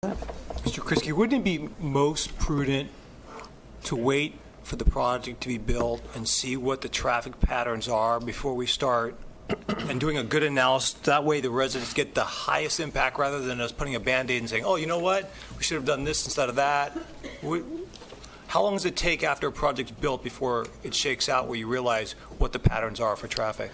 Mr. Krisky, wouldn't it be most prudent to wait for the project to be built and see what the traffic patterns are before we start and doing a good analysis? That way the residents get the highest impact rather than us putting a Band-Aid and saying, oh, you know what, we should have done this instead of that. How long does it take after a project's built before it shakes out where you realize what the patterns are for traffic?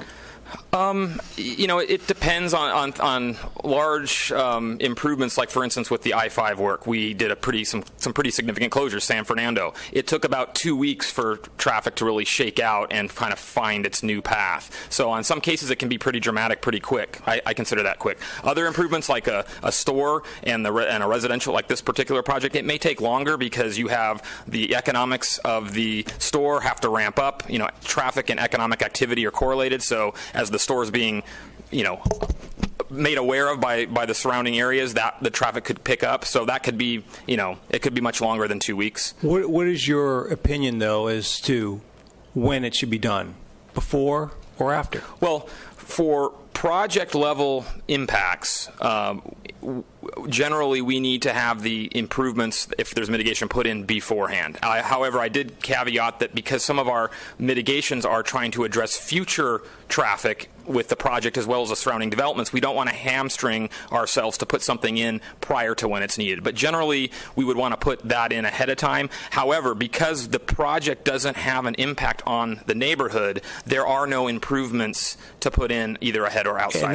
It depends on large improvements, like, for instance, with the I-5 work. We did some pretty significant closures, San Fernando. It took about 2 weeks for traffic to really shake out and kind of find its new path. So on some cases, it can be pretty dramatic pretty quick. I consider that quick. Other improvements, like a store and a residential, like this particular project, it may take longer because you have the economics of the store have to ramp up. Traffic and economic activity are correlated, so as the store is being, made aware of by the surrounding areas, that the traffic could pick up. So that could be, it could be much longer than 2 weeks. What is your opinion, though, as to when it should be done, before or after? Well, for project-level impacts, generally we need to have the improvements, if there's mitigation, put in beforehand. However, I did caveat that because some of our mitigations are trying to address future traffic with the project as well as the surrounding developments, we don't want to hamstring ourselves to put something in prior to when it's needed. But generally, we would want to put that in ahead of time. However, because the project doesn't have an impact on the neighborhood, there are no improvements to put in either ahead or outside.